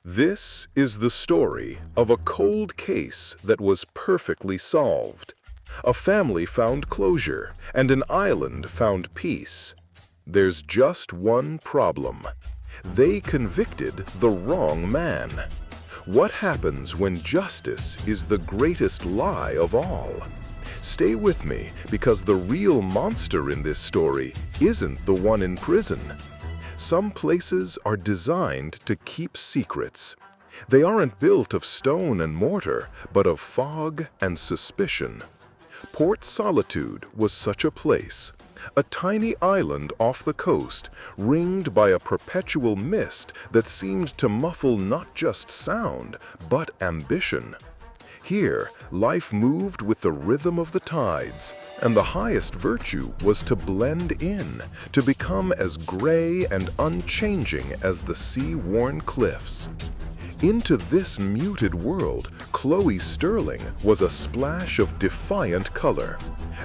This is the story of a cold case that was perfectly solved. A family found closure, and an island found peace. There's just one problem. They convicted the wrong man. What happens when justice is the greatest lie of all? Stay with me, because the real monster in this story isn't the one in prison. Some places are designed to keep secrets. They aren't built of stone and mortar, but of fog and suspicion. Port Solitude was such a place. A tiny island off the coast, ringed by a perpetual mist that seemed to muffle not just sound, but ambition. Here, life moved with the rhythm of the tides, and the highest virtue was to blend in, to become as gray and unchanging as the sea-worn cliffs. Into this muted world, Chloe Sterling was a splash of defiant color.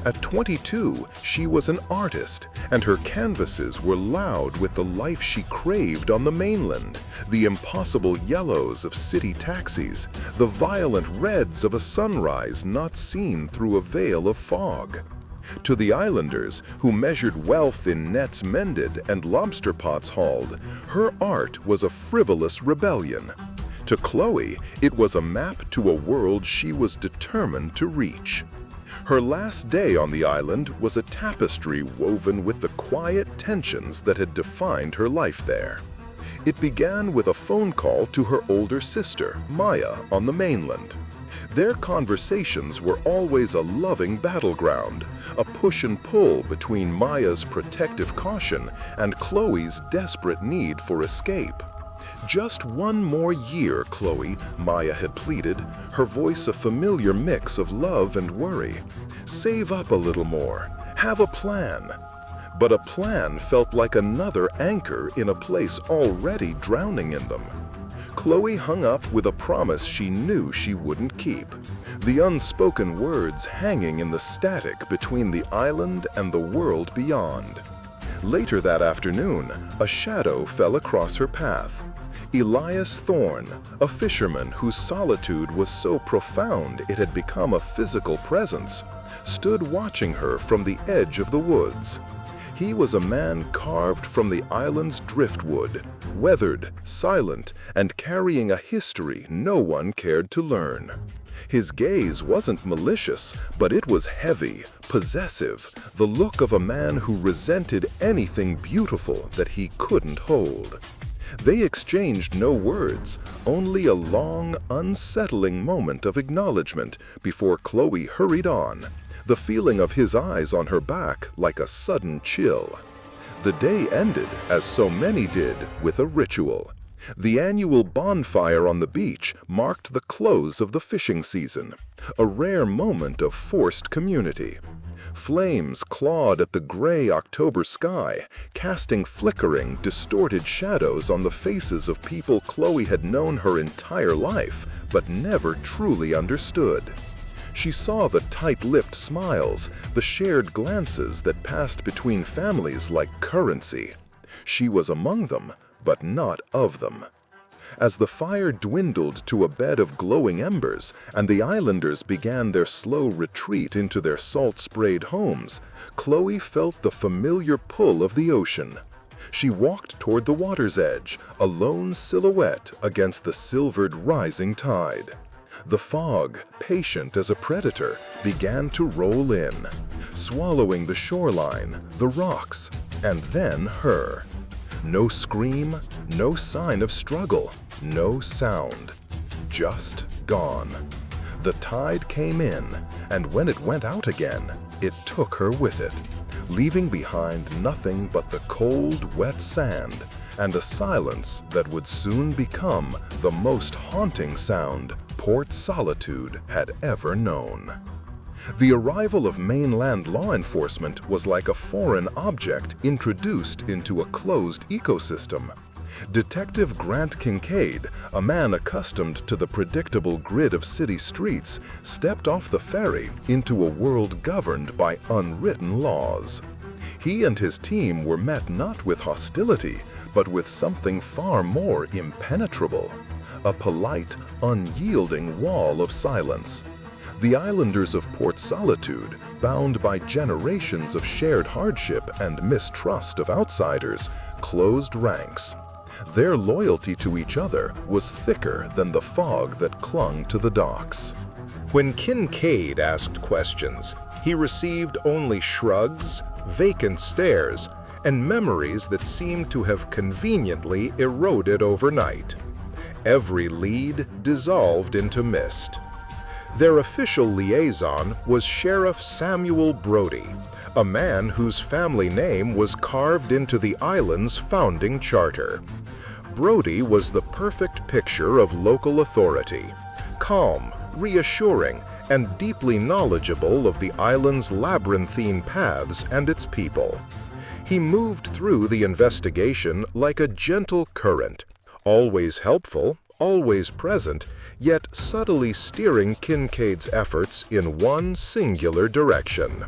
At 22, she was an artist, and her canvases were loud with the life she craved on the mainland, the impossible yellows of city taxis, the violent reds of a sunrise not seen through a veil of fog. To the islanders, who measured wealth in nets mended and lobster pots hauled, her art was a frivolous rebellion. To Chloe, it was a map to a world she was determined to reach. Her last day on the island was a tapestry woven with the quiet tensions that had defined her life there. It began with a phone call to her older sister, Maya, on the mainland. Their conversations were always a loving battleground, a push and pull between Maya's protective caution and Chloe's desperate need for escape. "Just one more year, Chloe," Maya had pleaded, her voice a familiar mix of love and worry. "Save up a little more. Have a plan." But a plan felt like another anchor in a place already drowning in them. Chloe hung up with a promise she knew she wouldn't keep, the unspoken words hanging in the static between the island and the world beyond. Later that afternoon, a shadow fell across her path. Elias Thorne, a fisherman whose solitude was so profound it had become a physical presence, stood watching her from the edge of the woods. He was a man carved from the island's driftwood, weathered, silent, and carrying a history no one cared to learn. His gaze wasn't malicious, but it was heavy, possessive, the look of a man who resented anything beautiful that he couldn't hold. They exchanged no words, only a long, unsettling moment of acknowledgement before Chloe hurried on, the feeling of his eyes on her back like a sudden chill. The day ended, as so many did, with a ritual. The annual bonfire on the beach marked the close of the fishing season, a rare moment of forced community. Flames clawed at the gray October sky, casting flickering, distorted shadows on the faces of people Chloe had known her entire life, but never truly understood. She saw the tight-lipped smiles, the shared glances that passed between families like currency. She was among them, but not of them. As the fire dwindled to a bed of glowing embers and the islanders began their slow retreat into their salt-sprayed homes, Chloe felt the familiar pull of the ocean. She walked toward the water's edge, a lone silhouette against the silvered rising tide. The fog, patient as a predator, began to roll in, swallowing the shoreline, the rocks, and then her. No scream, no sign of struggle, no sound. Just gone. The tide came in, and when it went out again, it took her with it, leaving behind nothing but the cold, wet sand and a silence that would soon become the most haunting sound Port Solitude had ever known. The arrival of mainland law enforcement was like a foreign object introduced into a closed ecosystem. Detective Grant Kincaid, a man accustomed to the predictable grid of city streets, stepped off the ferry into a world governed by unwritten laws. He and his team were met not with hostility, but with something far more impenetrable. a polite, unyielding wall of silence. The islanders of Port Solitude, bound by generations of shared hardship and mistrust of outsiders, closed ranks. Their loyalty to each other was thicker than the fog that clung to the docks. When Kincaid asked questions, he received only shrugs, vacant stares, and memories that seemed to have conveniently eroded overnight. Every lead dissolved into mist. Their official liaison was Sheriff Samuel Brody, a man whose family name was carved into the island's founding charter. Brody was the perfect picture of local authority, calm, reassuring, and deeply knowledgeable of the island's labyrinthine paths and its people. He moved through the investigation like a gentle current, always helpful, always present, yet subtly steering Kincaid's efforts in one singular direction.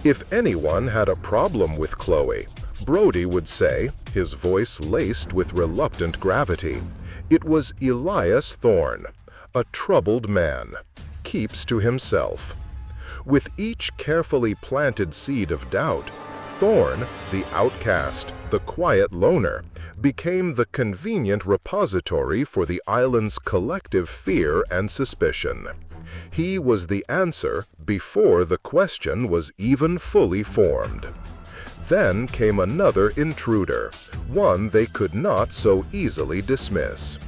If anyone had a problem with Chloe, Brody would say, his voice laced with reluctant gravity, it was Elias Thorne, a troubled man, keeps to himself. With each carefully planted seed of doubt, Thorne, the outcast, the quiet loner, became the convenient repository for the island's collective fear and suspicion. He was the answer before the question was even fully formed. Then came another intruder, one they could not so easily dismiss.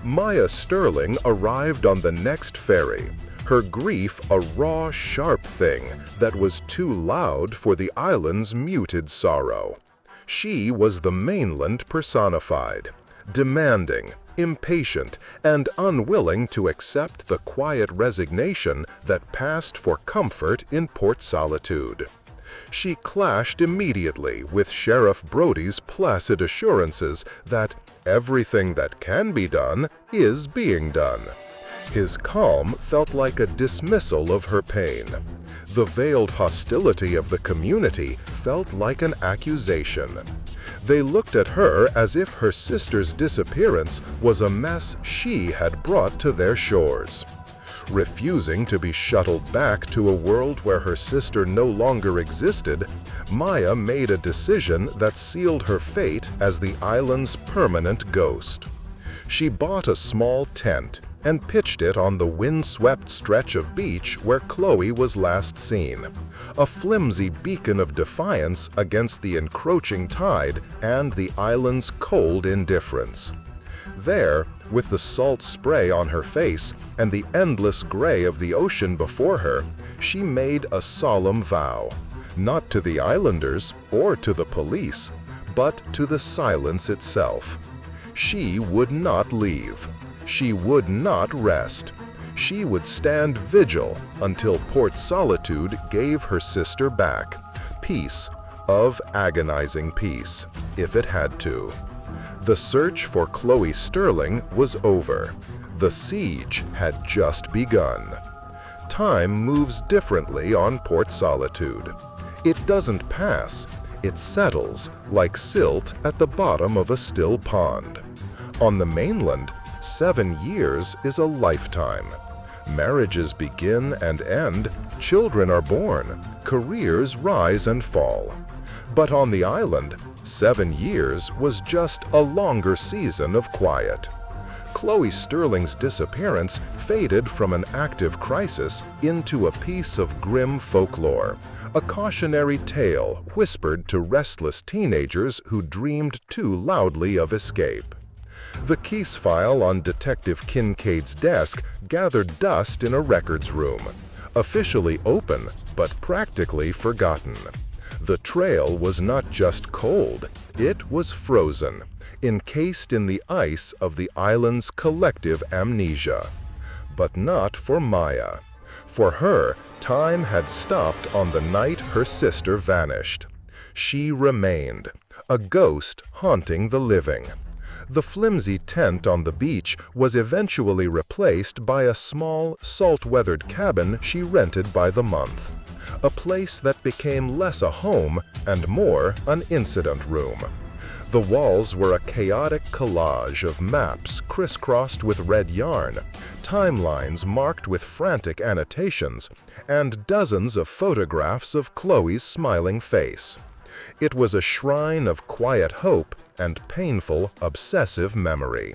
Maya Sterling arrived on the next ferry, her grief a raw, sharp thing that was too loud for the island's muted sorrow. She was the mainland personified, demanding, impatient, and unwilling to accept the quiet resignation that passed for comfort in Port Solitude. She clashed immediately with Sheriff Brody's placid assurances that everything that can be done is being done. His calm felt like a dismissal of her pain. The veiled hostility of the community felt like an accusation. They looked at her as if her sister's disappearance was a mess she had brought to their shores. Refusing to be shuttled back to a world where her sister no longer existed, Maya made a decision that sealed her fate as the island's permanent ghost. She bought a small tent and pitched it on the wind-swept stretch of beach where Chloe was last seen, a flimsy beacon of defiance against the encroaching tide and the island's cold indifference. There, with the salt spray on her face and the endless gray of the ocean before her, she made a solemn vow, not to the islanders or to the police, but to the silence itself. She would not leave. She would not rest. She would stand vigil until Port Solitude gave her sister back, peace of agonizing peace, if it had to. The search for Chloe Sterling was over. The siege had just begun. Time moves differently on Port Solitude. It doesn't pass. It settles like silt at the bottom of a still pond. On the mainland, 7 years is a lifetime. Marriages begin and end, children are born, careers rise and fall. But on the island, 7 years was just a longer season of quiet. Chloe Sterling's disappearance faded from an active crisis into a piece of grim folklore, a cautionary tale whispered to restless teenagers who dreamed too loudly of escape. The case file on Detective Kincaid's desk gathered dust in a records room, officially open but practically forgotten. The trail was not just cold, it was frozen, encased in the ice of the island's collective amnesia. But not for Maya. For her, time had stopped on the night her sister vanished. She remained, a ghost haunting the living. The flimsy tent on the beach was eventually replaced by a small, salt-weathered cabin she rented by the month, a place that became less a home and more an incident room. The walls were a chaotic collage of maps crisscrossed with red yarn, timelines marked with frantic annotations, and dozens of photographs of Chloe's smiling face. It was a shrine of quiet hope and painful, obsessive memory.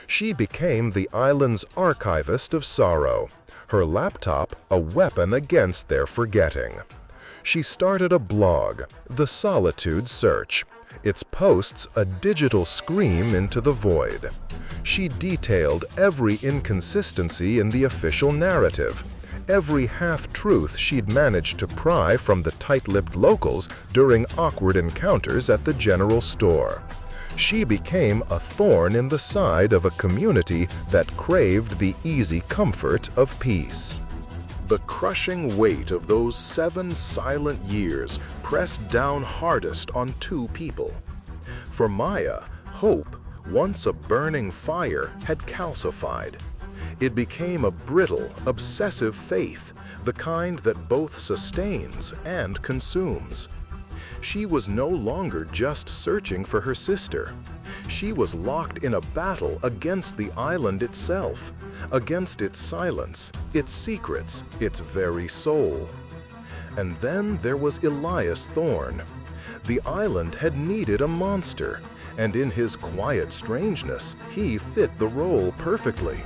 She became the island's archivist of sorrow, her laptop a weapon against their forgetting. She started a blog, The Solitude Search, its posts a digital scream into the void. She detailed every inconsistency in the official narrative, every half-truth she'd managed to pry from the tight-lipped locals during awkward encounters at the general store. She became a thorn in the side of a community that craved the easy comfort of peace. The crushing weight of those 7 silent years pressed down hardest on 2 people. For Maya, hope, once a burning fire, had calcified. It became a brittle, obsessive faith, the kind that both sustains and consumes. She was no longer just searching for her sister. She was locked in a battle against the island itself, against its silence, its secrets, its very soul. And then there was Elias Thorne. The island had needed a monster, and in his quiet strangeness, he fit the role perfectly.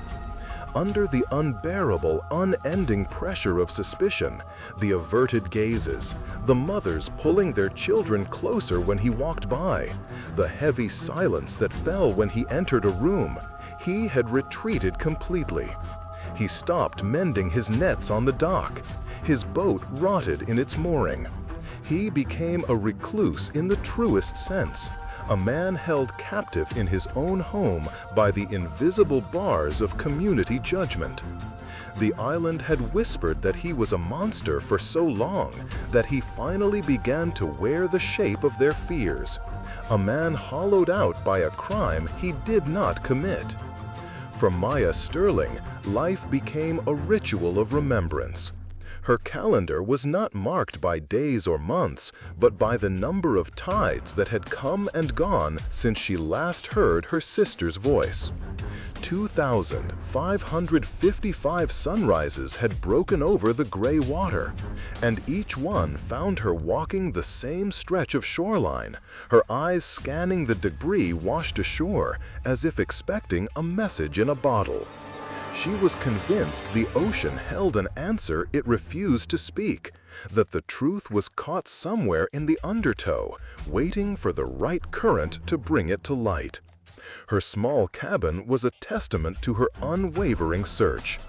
Under the unbearable, unending pressure of suspicion, the averted gazes, the mothers pulling their children closer when he walked by, the heavy silence that fell when he entered a room, he had retreated completely. He stopped mending his nets on the dock. His boat rotted in its mooring. He became a recluse in the truest sense, a man held captive in his own home by the invisible bars of community judgment. The island had whispered that he was a monster for so long that he finally began to wear the shape of their fears, a man hollowed out by a crime he did not commit. For Maya Sterling, life became a ritual of remembrance. Her calendar was not marked by days or months, but by the number of tides that had come and gone since she last heard her sister's voice. 2,555 sunrises had broken over the gray water, and each one found her walking the same stretch of shoreline, her eyes scanning the debris washed ashore as if expecting a message in a bottle. She was convinced the ocean held an answer it refused to speak, that the truth was caught somewhere in the undertow, waiting for the right current to bring it to light. Her small cabin was a testament to her unwavering search.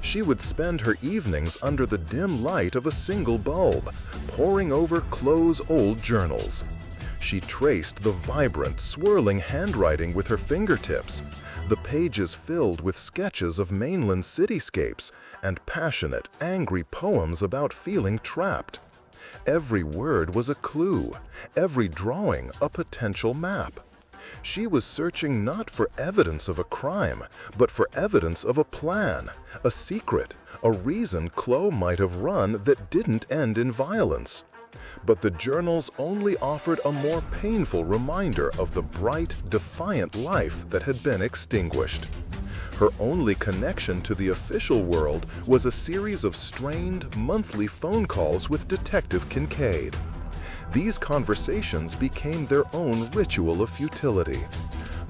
She would spend her evenings under the dim light of a single bulb, poring over Chloe's old journals. She traced the vibrant, swirling handwriting with her fingertips, the pages filled with sketches of mainland cityscapes and passionate, angry poems about feeling trapped. Every word was a clue, every drawing a potential map. She was searching not for evidence of a crime, but for evidence of a plan, a secret, a reason Chloe might have run that didn't end in violence. But the journals only offered a more painful reminder of the bright, defiant life that had been extinguished. Her only connection to the official world was a series of strained, monthly phone calls with Detective Kincaid. These conversations became their own ritual of futility.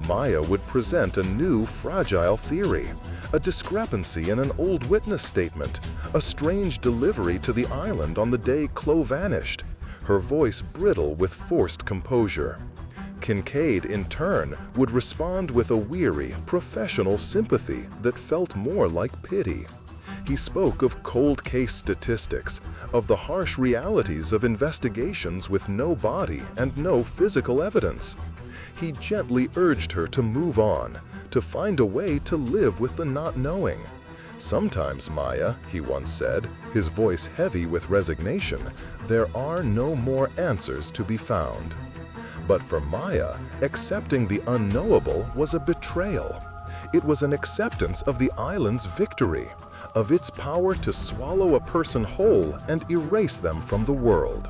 Maya would present a new, fragile theory, a discrepancy in an old witness statement, a strange delivery to the island on the day Chloe vanished, her voice brittle with forced composure. Kincaid, in turn, would respond with a weary, professional sympathy that felt more like pity. He spoke of cold case statistics, of the harsh realities of investigations with no body and no physical evidence. He gently urged her to move on, to find a way to live with the not knowing. "Sometimes, Maya," he once said, his voice heavy with resignation, "there are no more answers to be found." But for Maya, accepting the unknowable was a betrayal. It was an acceptance of the island's victory, of its power to swallow a person whole and erase them from the world.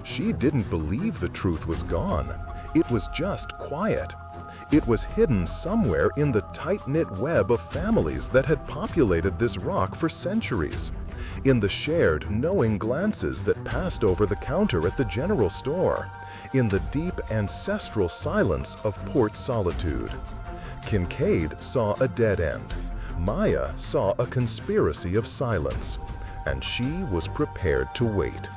She didn't believe the truth was gone. It was just quiet. It was hidden somewhere in the tight-knit web of families that had populated this rock for centuries, in the shared, knowing glances that passed over the counter at the general store, in the deep ancestral silence of Port Solitude. Kincaid saw a dead end. Maya saw a conspiracy of silence, and she was prepared to wait.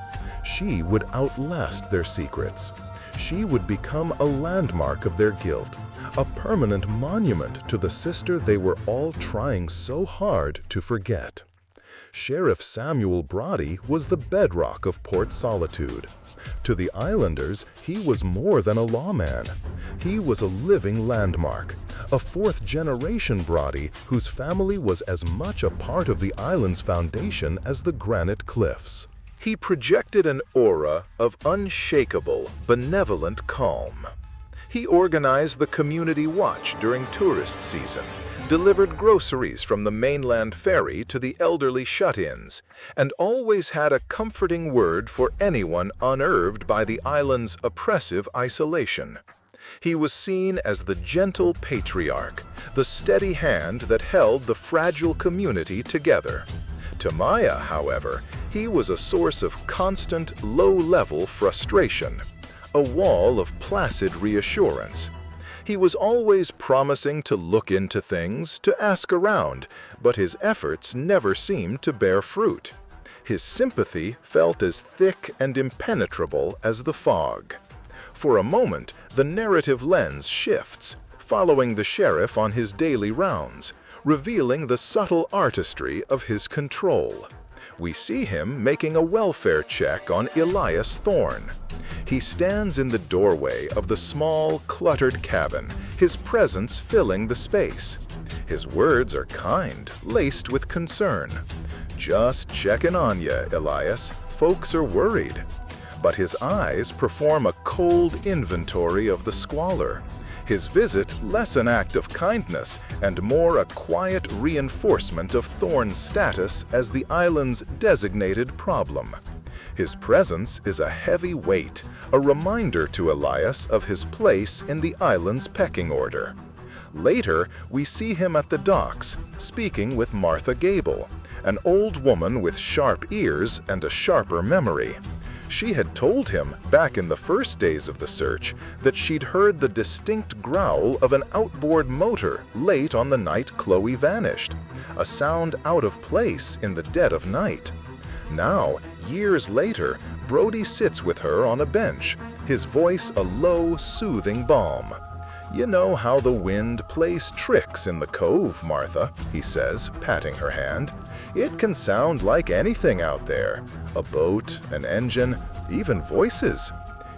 She would outlast their secrets. She would become a landmark of their guilt, a permanent monument to the sister they were all trying so hard to forget. Sheriff Samuel Brody was the bedrock of Port Solitude. To the islanders, he was more than a lawman. He was a living landmark, a fourth-generation Brody whose family was as much a part of the island's foundation as the granite cliffs. He projected an aura of unshakable, benevolent calm. He organized the community watch during tourist season, delivered groceries from the mainland ferry to the elderly shut-ins, and always had a comforting word for anyone unnerved by the island's oppressive isolation. He was seen as the gentle patriarch, the steady hand that held the fragile community together. To Maya, however, he was a source of constant, low-level frustration, a wall of placid reassurance. He was always promising to look into things, to ask around, but his efforts never seemed to bear fruit. His sympathy felt as thick and impenetrable as the fog. For a moment, the narrative lens shifts, following the sheriff on his daily rounds, revealing the subtle artistry of his control. We see him making a welfare check on Elias Thorne. He stands in the doorway of the small, cluttered cabin, his presence filling the space. His words are kind, laced with concern. "Just checking on ya, Elias. Folks are worried." But his eyes perform a cold inventory of the squalor. His visit less an act of kindness and more a quiet reinforcement of Thorne's status as the island's designated problem. His presence is a heavy weight, a reminder to Elias of his place in the island's pecking order. Later, we see him at the docks, speaking with Martha Gable, an old woman with sharp ears and a sharper memory. She had told him, back in the first days of the search, that she'd heard the distinct growl of an outboard motor late on the night Chloe vanished, a sound out of place in the dead of night. Now, years later, Brody sits with her on a bench, his voice a low, soothing balm. "You know how the wind plays tricks in the cove, Martha," he says, patting her hand. "It can sound like anything out there. A boat, an engine, even voices."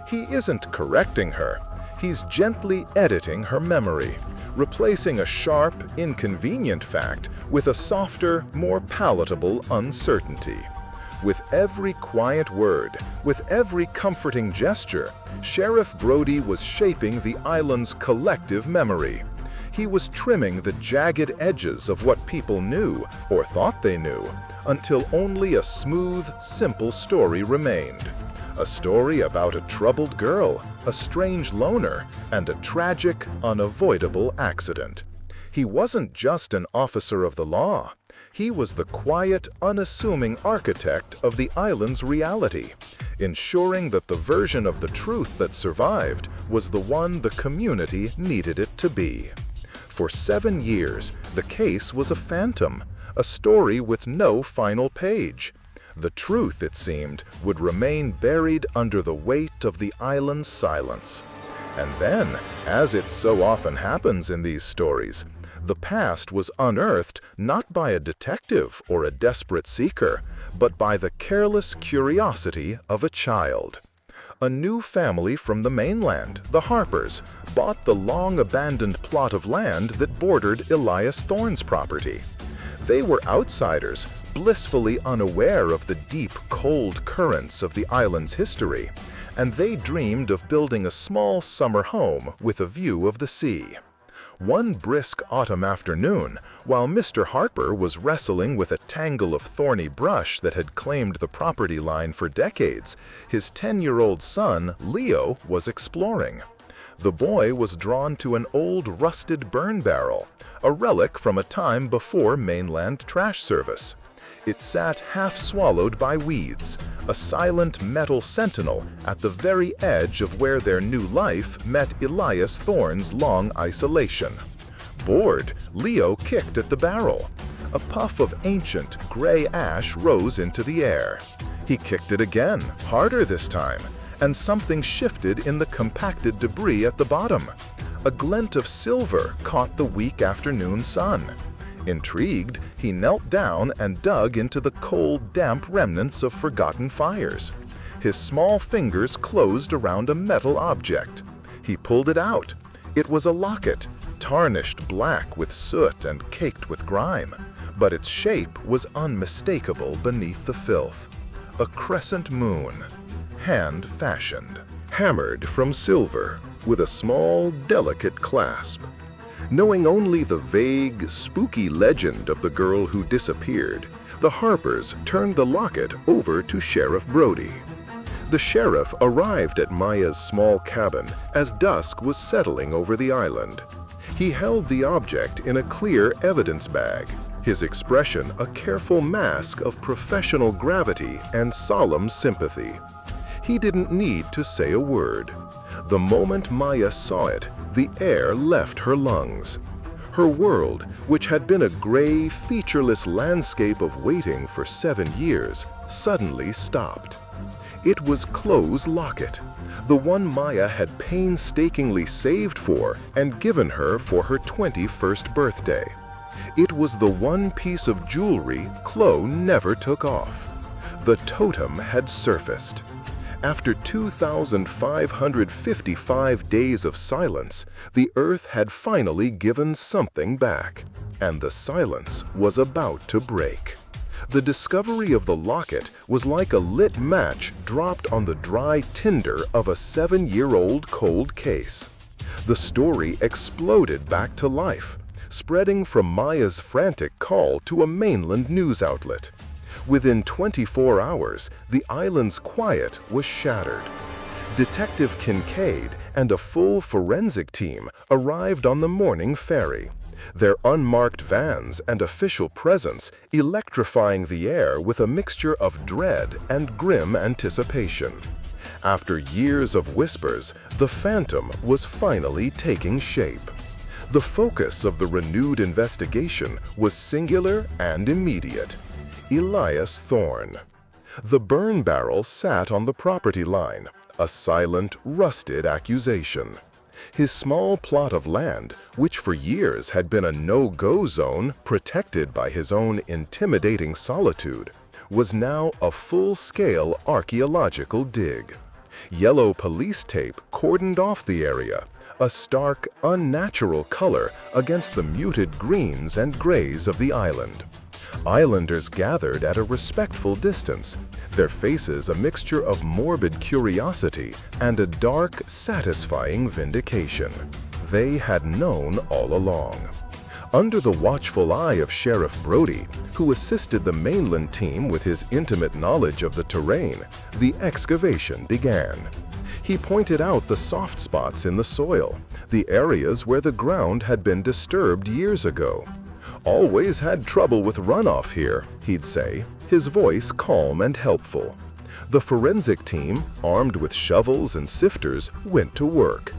He isn't correcting her. He's gently editing her memory, replacing a sharp, inconvenient fact with a softer, more palatable uncertainty. With every quiet word, with every comforting gesture, Sheriff Brody was shaping the island's collective memory. He was trimming the jagged edges of what people knew, or thought they knew, until only a smooth, simple story remained. A story about a troubled girl, a strange loner, and a tragic, unavoidable accident. He wasn't just an officer of the law. He was the quiet, unassuming architect of the island's reality, ensuring that the version of the truth that survived was the one the community needed it to be. For 7 years, the case was a phantom, a story with no final page. The truth, it seemed, would remain buried under the weight of the island's silence. And then, as it so often happens in these stories, the past was unearthed not by a detective or a desperate seeker, but by the careless curiosity of a child. A new family from the mainland, the Harpers, bought the long-abandoned plot of land that bordered Elias Thorne's property. They were outsiders, blissfully unaware of the deep, cold currents of the island's history, and they dreamed of building a small summer home with a view of the sea. One brisk autumn afternoon, while Mr. Harper was wrestling with a tangle of thorny brush that had claimed the property line for decades, his 10-year-old son, Leo, was exploring. The boy was drawn to an old rusted burn barrel, a relic from a time before mainland trash service. It sat half-swallowed by weeds, a silent metal sentinel at the very edge of where their new life met Elias Thorne's long isolation. Bored, Leo kicked at the barrel. A puff of ancient, gray ash rose into the air. He kicked it again, harder this time, and something shifted in the compacted debris at the bottom. A glint of silver caught the weak afternoon sun. Intrigued, he knelt down and dug into the cold, damp remnants of forgotten fires. His small fingers closed around a metal object. He pulled it out. It was a locket, tarnished black with soot and caked with grime, but its shape was unmistakable beneath the filth. A crescent moon, hand-fashioned, hammered from silver, with a small, delicate clasp. Knowing only the vague, spooky legend of the girl who disappeared, the Harpers turned the locket over to Sheriff Brody. The sheriff arrived at Maya's small cabin as dusk was settling over the island. He held the object in a clear evidence bag, his expression a careful mask of professional gravity and solemn sympathy. He didn't need to say a word. The moment Maya saw it, the air left her lungs. Her world, which had been a gray, featureless landscape of waiting for 7 years, suddenly stopped. It was Chloe's locket, the one Maya had painstakingly saved for and given her for her 21st birthday. It was the one piece of jewelry Chloe never took off. The totem had surfaced. After 2,555 days of silence, the earth had finally given something back, and the silence was about to break. The discovery of the locket was like a lit match dropped on the dry tinder of a 7-year-old cold case. The story exploded back to life, spreading from Maya's frantic call to a mainland news outlet. Within 24 hours, the island's quiet was shattered. Detective Kincaid and a full forensic team arrived on the morning ferry, their unmarked vans and official presence electrifying the air with a mixture of dread and grim anticipation. After years of whispers, the phantom was finally taking shape. The focus of the renewed investigation was singular and immediate: Elias Thorne. The burn barrel sat on the property line, a silent, rusted accusation. His small plot of land, which for years had been a no-go zone protected by his own intimidating solitude, was now a full-scale archaeological dig. Yellow police tape cordoned off the area, a stark, unnatural color against the muted greens and grays of the island. Islanders gathered at a respectful distance, their faces a mixture of morbid curiosity and a dark, satisfying vindication. They had known all along. Under the watchful eye of Sheriff Brody, who assisted the mainland team with his intimate knowledge of the terrain, the excavation began. He pointed out the soft spots in the soil, the areas where the ground had been disturbed years ago. "Always had trouble with runoff here," he'd say, his voice calm and helpful. The forensic team, armed with shovels and sifters, went to work.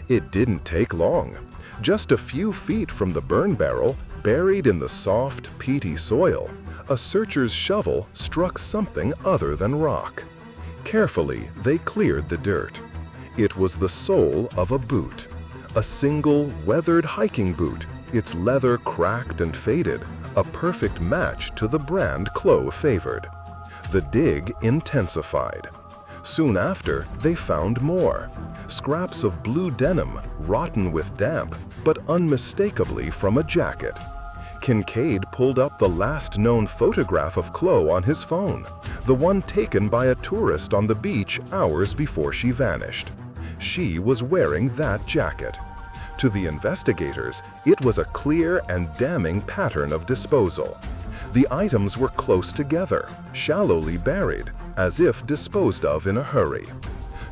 It didn't take long. Just a few feet from the burn barrel, buried in the soft, peaty soil, a searcher's shovel struck something other than rock. Carefully, they cleared the dirt. It was the sole of a boot. A single, weathered hiking boot, its leather cracked and faded, a perfect match to the brand Chloe favored. The dig intensified. Soon after, they found more. Scraps of blue denim, rotten with damp, but unmistakably from a jacket. Kincaid pulled up the last known photograph of Chloe on his phone, the one taken by a tourist on the beach hours before she vanished. She was wearing that jacket. To the investigators, it was a clear and damning pattern of disposal. The items were close together, shallowly buried, as if disposed of in a hurry.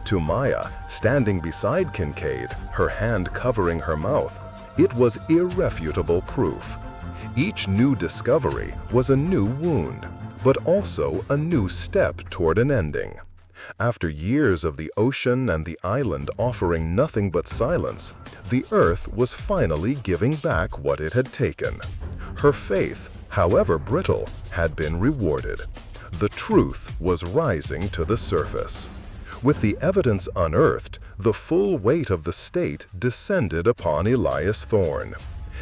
To Maya, standing beside Kincaid, her hand covering her mouth, it was irrefutable proof. Each new discovery was a new wound, but also a new step toward an ending. After years of the ocean and the island offering nothing but silence, the earth was finally giving back what it had taken. Her faith, however brittle, had been rewarded. The truth was rising to the surface. With the evidence unearthed, the full weight of the state descended upon Elias Thorne.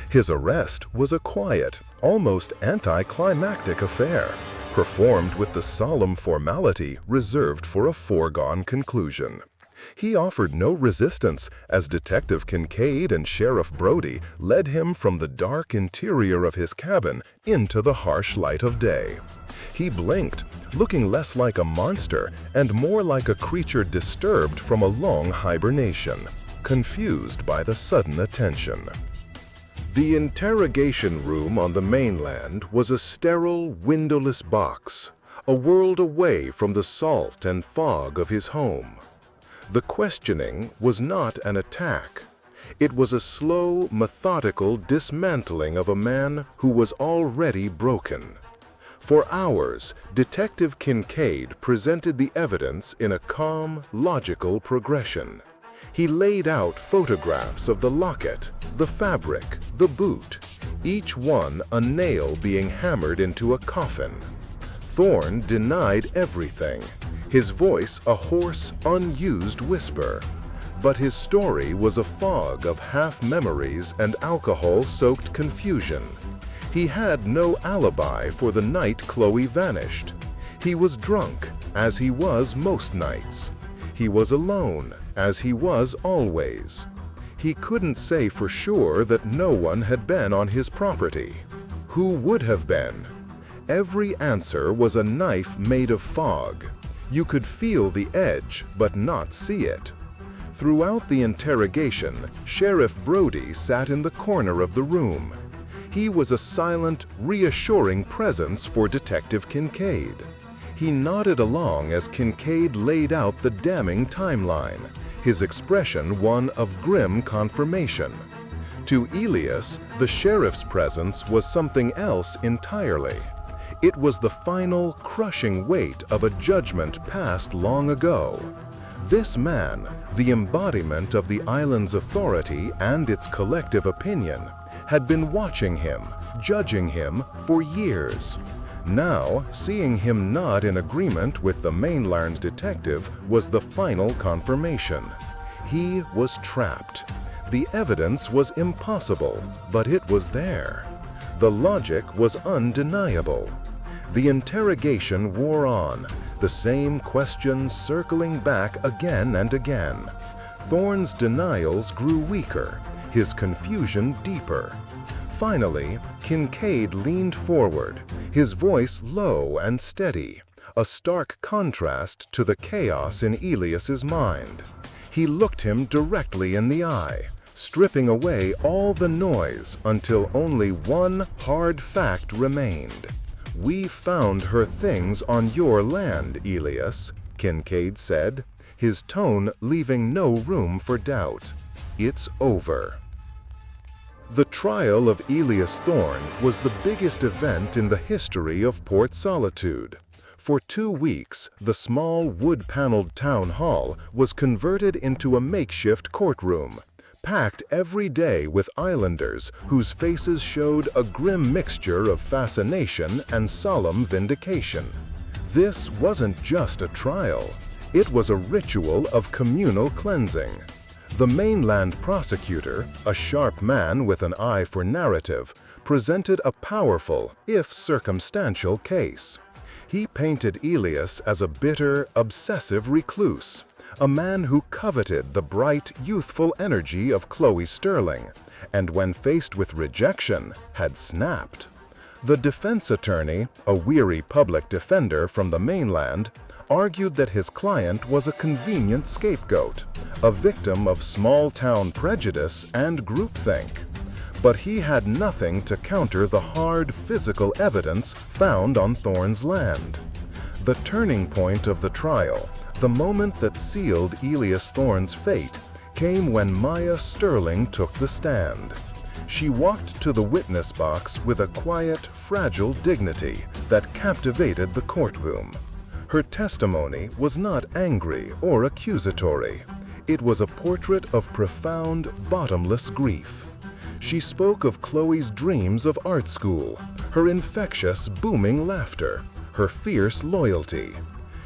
His arrest was a quiet, almost anticlimactic affair, performed with the solemn formality reserved for a foregone conclusion. He offered no resistance as Detective Kincaid and Sheriff Brody led him from the dark interior of his cabin into the harsh light of day. He blinked, looking less like a monster and more like a creature disturbed from a long hibernation, confused by the sudden attention. The interrogation room on the mainland was a sterile, windowless box, a world away from the salt and fog of his home. The questioning was not an attack. It was a slow, methodical dismantling of a man who was already broken. For hours, Detective Kincaid presented the evidence in a calm, logical progression. He laid out photographs of the locket, the fabric, the boot, each one a nail being hammered into a coffin. Thorne denied everything, his voice a hoarse, unused whisper. But his story was a fog of half-memories and alcohol-soaked confusion. He had no alibi for the night Chloe vanished. He was drunk, as he was most nights. He was alone, as he was always. He couldn't say for sure that no one had been on his property. Who would have been? Every answer was a knife made of fog. You could feel the edge, but not see it. Throughout the interrogation, Sheriff Brody sat in the corner of the room. He was a silent, reassuring presence for Detective Kincaid. He nodded along as Kincaid laid out the damning timeline, his expression one of grim confirmation. To Elias, the sheriff's presence was something else entirely. It was the final, crushing weight of a judgment passed long ago. This man, the embodiment of the island's authority and its collective opinion, had been watching him, judging him for years. Now, seeing him nod in agreement with the mainland detective was the final confirmation. He was trapped. The evidence was impossible, but it was there. The logic was undeniable. The interrogation wore on, the same questions circling back again and again. Thorne's denials grew weaker, his confusion deeper. Finally, Kincaid leaned forward, his voice low and steady, a stark contrast to the chaos in Elias's mind. He looked him directly in the eye, stripping away all the noise until only one hard fact remained. "We found her things on your land, Elias," Kincaid said, his tone leaving no room for doubt. "It's over." The trial of Elias Thorne was the biggest event in the history of Port Solitude. For 2 weeks, the small wood-paneled town hall was converted into a makeshift courtroom, packed every day with islanders whose faces showed a grim mixture of fascination and solemn vindication. This wasn't just a trial. It was a ritual of communal cleansing. The mainland prosecutor, a sharp man with an eye for narrative, presented a powerful, if circumstantial, case. He painted Elias as a bitter, obsessive recluse, a man who coveted the bright, youthful energy of Chloe Sterling, and when faced with rejection, had snapped. The defense attorney, a weary public defender from the mainland, argued that his client was a convenient scapegoat, a victim of small-town prejudice and groupthink. But he had nothing to counter the hard physical evidence found on Thorne's land. The turning point of the trial, the moment that sealed Elias Thorne's fate, came when Maya Sterling took the stand. She walked to the witness box with a quiet, fragile dignity that captivated the courtroom. Her testimony was not angry or accusatory. It was a portrait of profound, bottomless grief. She spoke of Chloe's dreams of art school, her infectious, booming laughter, her fierce loyalty.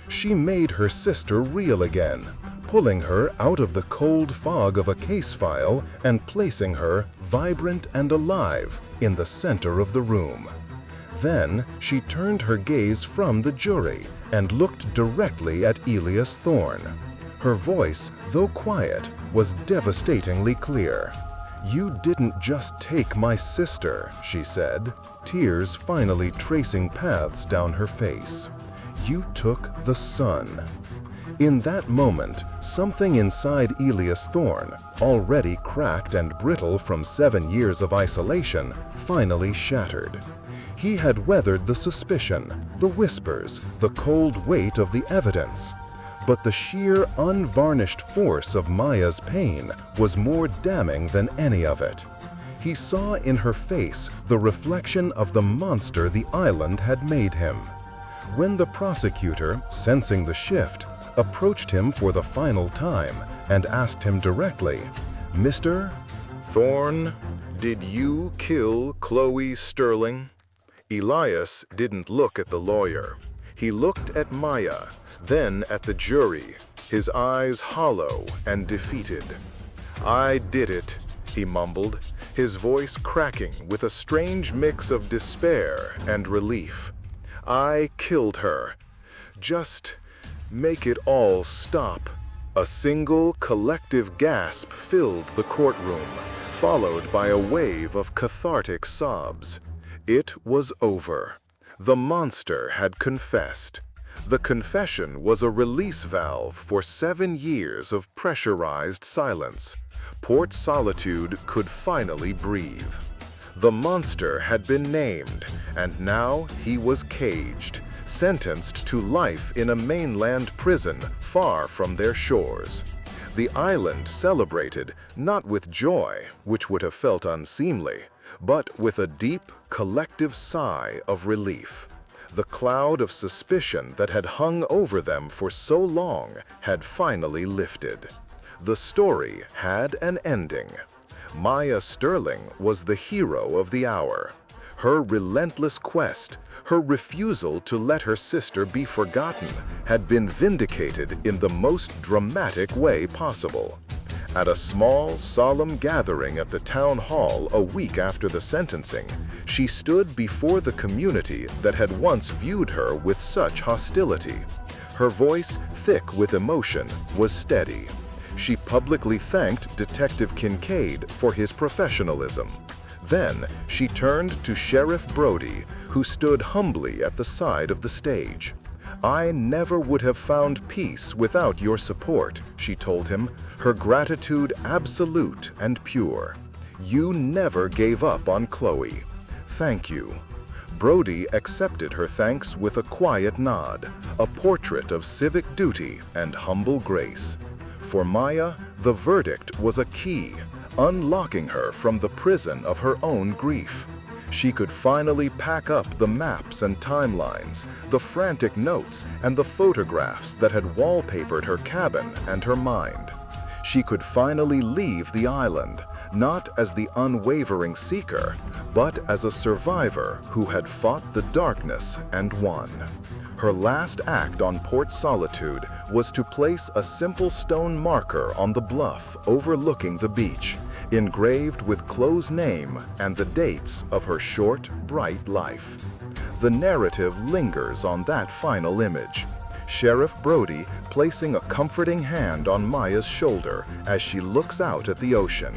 She made her sister real again, pulling her out of the cold fog of a case file and placing her, vibrant and alive, in the center of the room. Then she turned her gaze from the jury and looked directly at Elias Thorne. Her voice, though quiet, was devastatingly clear. "You didn't just take my sister," she said, tears finally tracing paths down her face. "You took the sun." In that moment, something inside Elias Thorne, already cracked and brittle from 7 years of isolation, finally shattered. He had weathered the suspicion, the whispers, the cold weight of the evidence. But the sheer, unvarnished force of Maya's pain was more damning than any of it. He saw in her face the reflection of the monster the island had made him. When the prosecutor, sensing the shift, approached him for the final time and asked him directly, "Mr. Thorne, did you kill Chloe Sterling?" Elias didn't look at the lawyer. He looked at Maya, then at the jury, his eyes hollow and defeated. "I did it," he mumbled, his voice cracking with a strange mix of despair and relief. "I killed her. Just make it all stop." A single collective gasp filled the courtroom, followed by a wave of cathartic sobs. It was over. The monster had confessed. The confession was a release valve for 7 years of pressurized silence. Port Solitude could finally breathe. The monster had been named, and now he was caged, sentenced to life in a mainland prison far from their shores. The island celebrated, not with joy, which would have felt unseemly, but with a deep, collective sigh of relief. The cloud of suspicion that had hung over them for so long had finally lifted. The story had an ending. Maya Sterling was the hero of the hour. Her relentless quest, her refusal to let her sister be forgotten, had been vindicated in the most dramatic way possible. At a small, solemn gathering at the town hall a week after the sentencing, she stood before the community that had once viewed her with such hostility. Her voice, thick with emotion, was steady. She publicly thanked Detective Kincaid for his professionalism. Then she turned to Sheriff Brody, who stood humbly at the side of the stage. "I never would have found peace without your support," she told him, her gratitude absolute and pure. "You never gave up on Chloe. Thank you." Brody accepted her thanks with a quiet nod, a portrait of civic duty and humble grace. For Maya, the verdict was a key, unlocking her from the prison of her own grief. She could finally pack up the maps and timelines, the frantic notes and the photographs that had wallpapered her cabin and her mind. She could finally leave the island, not as the unwavering seeker, but as a survivor who had fought the darkness and won. Her last act on Port Solitude was to place a simple stone marker on the bluff overlooking the beach, engraved with Chloe's name and the dates of her short, bright life. The narrative lingers on that final image. Sheriff Brody placing a comforting hand on Maya's shoulder as she looks out at the ocean,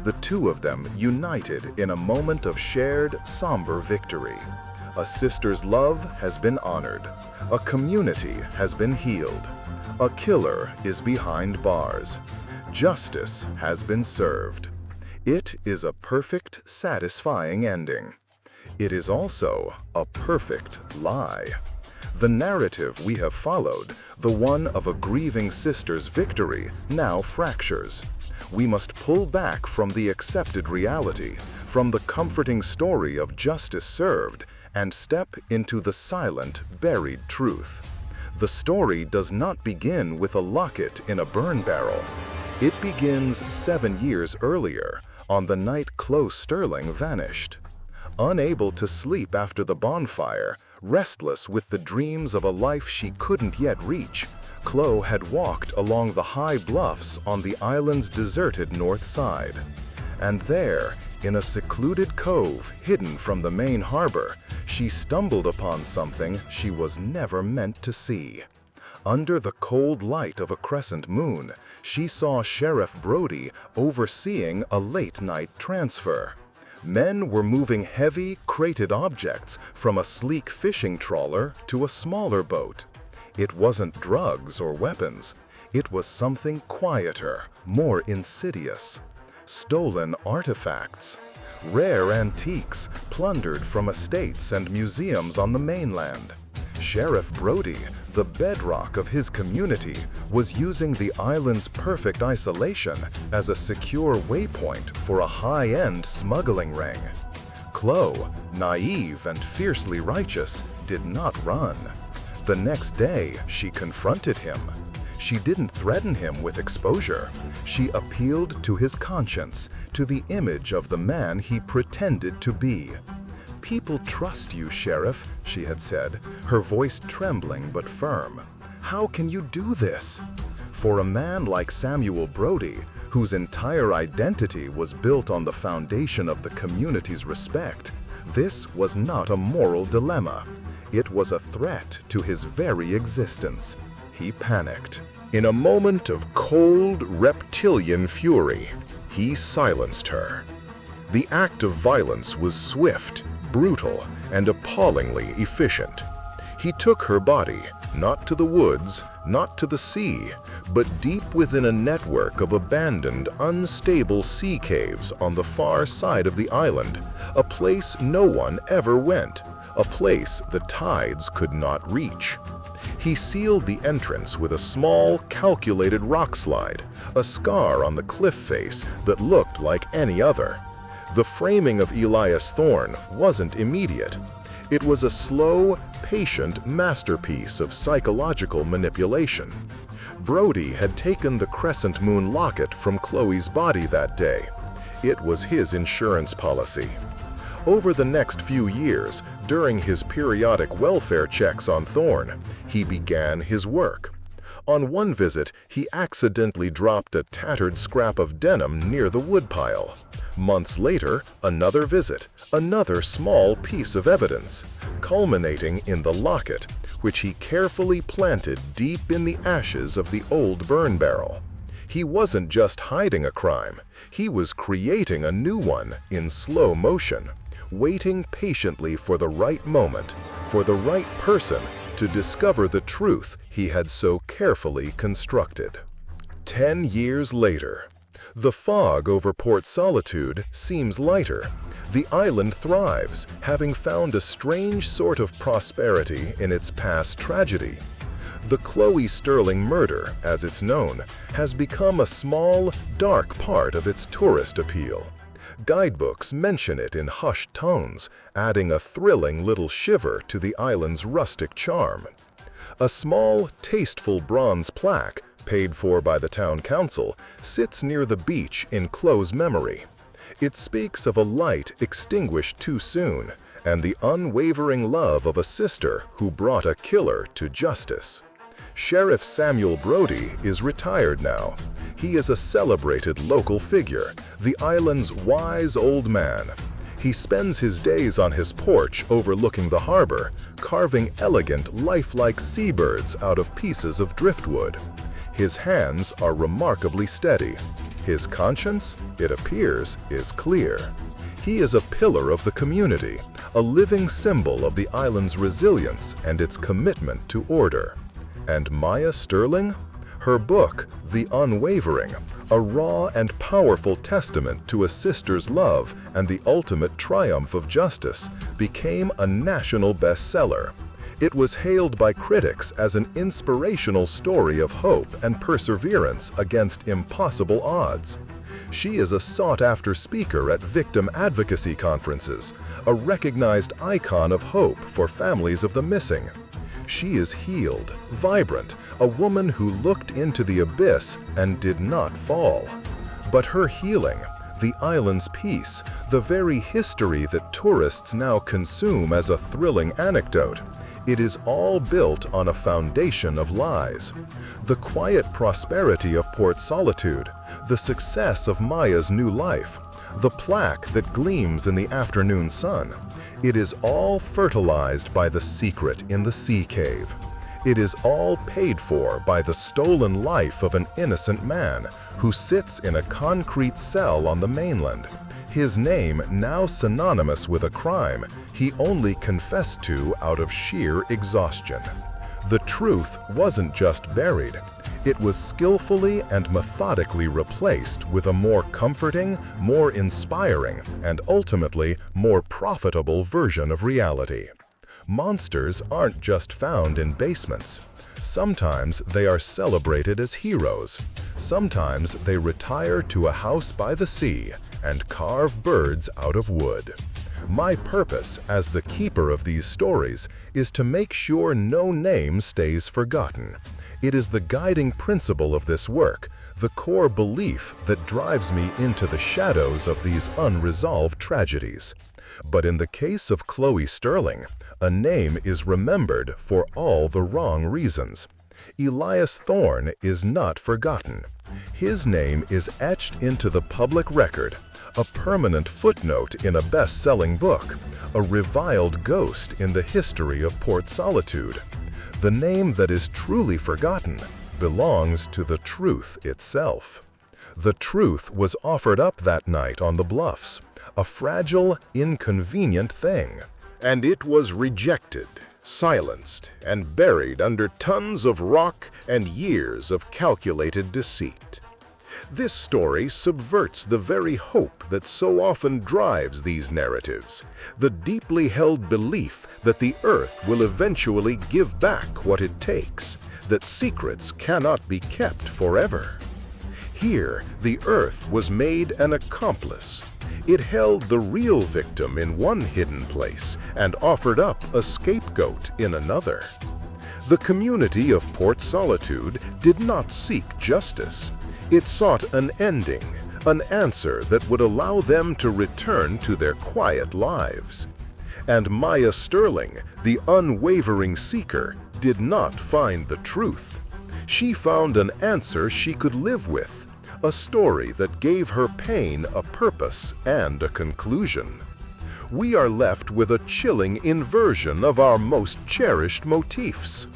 the two of them united in a moment of shared, somber victory. A sister's love has been honored. A community has been healed. A killer is behind bars. Justice has been served. It is a perfect, satisfying ending. It is also a perfect lie. The narrative we have followed, the one of a grieving sister's victory, now fractures. We must pull back from the accepted reality, from the comforting story of justice served, and step into the silent, buried truth. The story does not begin with a locket in a burn barrel. It begins 7 years earlier, on the night Chloe Sterling vanished. Unable to sleep after the bonfire, restless with the dreams of a life she couldn't yet reach, Chloe had walked along the high bluffs on the island's deserted north side. And there, in a secluded cove hidden from the main harbor, she stumbled upon something she was never meant to see. Under the cold light of a crescent moon, she saw Sheriff Brody overseeing a late-night transfer. Men were moving heavy, crated objects from a sleek fishing trawler to a smaller boat. It wasn't drugs or weapons. It was something quieter, more insidious. Stolen artifacts. Rare antiques plundered from estates and museums on the mainland. Sheriff Brody, the bedrock of his community, was using the island's perfect isolation as a secure waypoint for a high-end smuggling ring. Chloe, naive and fiercely righteous, did not run. The next day, she confronted him. She didn't threaten him with exposure. She appealed to his conscience, to the image of the man he pretended to be. "People trust you, Sheriff," she had said, her voice trembling but firm. "How can you do this?" For a man like Samuel Brody, whose entire identity was built on the foundation of the community's respect, this was not a moral dilemma. It was a threat to his very existence. He panicked. In a moment of cold, reptilian fury, he silenced her. The act of violence was swift, brutal, and appallingly efficient. He took her body, not to the woods, not to the sea, but deep within a network of abandoned, unstable sea caves on the far side of the island, a place no one ever went, a place the tides could not reach. He sealed the entrance with a small, calculated rock slide, a scar on the cliff face that looked like any other. The framing of Elias Thorne wasn't immediate. It was a slow, patient masterpiece of psychological manipulation. Brody had taken the crescent moon locket from Chloe's body that day. It was his insurance policy. Over the next few years, during his periodic welfare checks on Thorne, he began his work. On one visit, he accidentally dropped a tattered scrap of denim near the woodpile. Months later, another visit, another small piece of evidence, culminating in the locket, which he carefully planted deep in the ashes of the old burn barrel. He wasn't just hiding a crime, he was creating a new one in slow motion, waiting patiently for the right moment, for the right person to discover the truth he had so carefully constructed. 10 years later, the fog over Port Solitude seems lighter. The island thrives, having found a strange sort of prosperity in its past tragedy. The Chloe Sterling murder, as it's known, has become a small, dark part of its tourist appeal. Guidebooks mention it in hushed tones, adding a thrilling little shiver to the island's rustic charm. A small, tasteful bronze plaque, paid for by the town council, sits near the beach in Chloe's memory. It speaks of a light extinguished too soon, and the unwavering love of a sister who brought a killer to justice. Sheriff Samuel Brody is retired now. He is a celebrated local figure, the island's wise old man. He spends his days on his porch overlooking the harbor, carving elegant, lifelike seabirds out of pieces of driftwood. His hands are remarkably steady. His conscience, it appears, is clear. He is a pillar of the community, a living symbol of the island's resilience and its commitment to order. And Maya Sterling? Her book, The Unwavering, a raw and powerful testament to a sister's love and the ultimate triumph of justice, became a national bestseller. It was hailed by critics as an inspirational story of hope and perseverance against impossible odds. She is a sought-after speaker at victim advocacy conferences, a recognized icon of hope for families of the missing. She is healed, vibrant, a woman who looked into the abyss and did not fall. But her healing, the island's peace, the very history that tourists now consume as a thrilling anecdote, it is all built on a foundation of lies. The quiet prosperity of Port Solitude, the success of Maya's new life, the plaque that gleams in the afternoon sun, it is all fertilized by the secret in the sea cave. It is all paid for by the stolen life of an innocent man who sits in a concrete cell on the mainland. His name now synonymous with a crime he only confessed to out of sheer exhaustion. The truth wasn't just buried. It was skillfully and methodically replaced with a more comforting, more inspiring, and ultimately more profitable version of reality. Monsters aren't just found in basements. Sometimes they are celebrated as heroes. Sometimes they retire to a house by the sea and carve birds out of wood. My purpose as the keeper of these stories is to make sure no name stays forgotten. It is the guiding principle of this work, the core belief that drives me into the shadows of these unresolved tragedies. But in the case of Chloe Sterling, a name is remembered for all the wrong reasons. Elias Thorne is not forgotten. His name is etched into the public record, a permanent footnote in a best-selling book, a reviled ghost in the history of Port Solitude. The name that is truly forgotten belongs to the truth itself. The truth was offered up that night on the bluffs, a fragile, inconvenient thing. And it was rejected, silenced, and buried under tons of rock and years of calculated deceit. This story subverts the very hope that so often drives these narratives, the deeply held belief that the earth will eventually give back what it takes, that secrets cannot be kept forever. Here, the earth was made an accomplice. It held the real victim in one hidden place and offered up a scapegoat in another. The community of Port Solitude did not seek justice. It sought an ending, an answer that would allow them to return to their quiet lives. And Maya Sterling, the unwavering seeker, did not find the truth. She found an answer she could live with, a story that gave her pain a purpose and a conclusion. We are left with a chilling inversion of our most cherished motifs.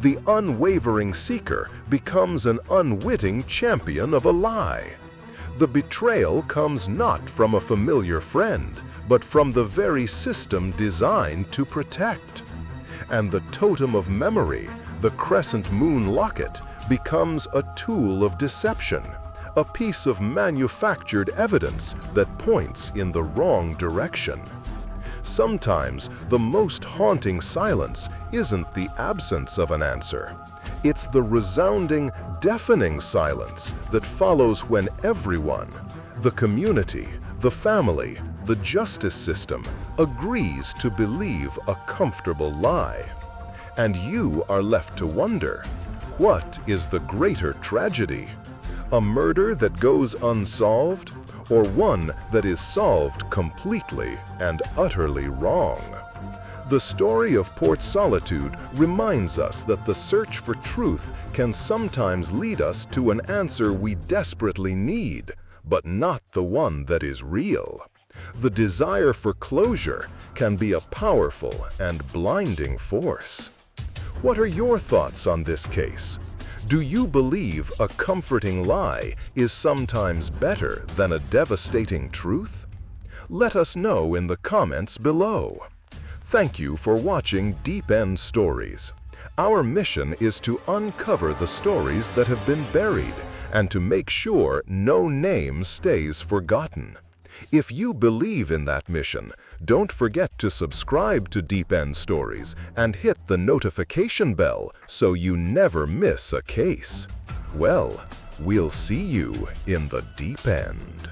The unwavering seeker becomes an unwitting champion of a lie. The betrayal comes not from a familiar friend, but from the very system designed to protect. And the totem of memory, the crescent moon locket, becomes a tool of deception, a piece of manufactured evidence that points in the wrong direction. Sometimes the most haunting silence isn't the absence of an answer. It's the resounding, deafening silence that follows when everyone, the community, the family, the justice system, agrees to believe a comfortable lie. And you are left to wonder, what is the greater tragedy? A murder that goes unsolved, or one that is solved completely and utterly wrong? The story of Port Solitude reminds us that the search for truth can sometimes lead us to an answer we desperately need, but not the one that is real. The desire for closure can be a powerful and blinding force. What are your thoughts on this case? Do you believe a comforting lie is sometimes better than a devastating truth? Let us know in the comments below. Thank you for watching Deep End Stories. Our mission is to uncover the stories that have been buried and to make sure no name stays forgotten. If you believe in that mission, don't forget to subscribe to Deep End Stories and hit the notification bell so you never miss a case. Well, we'll see you in the deep end.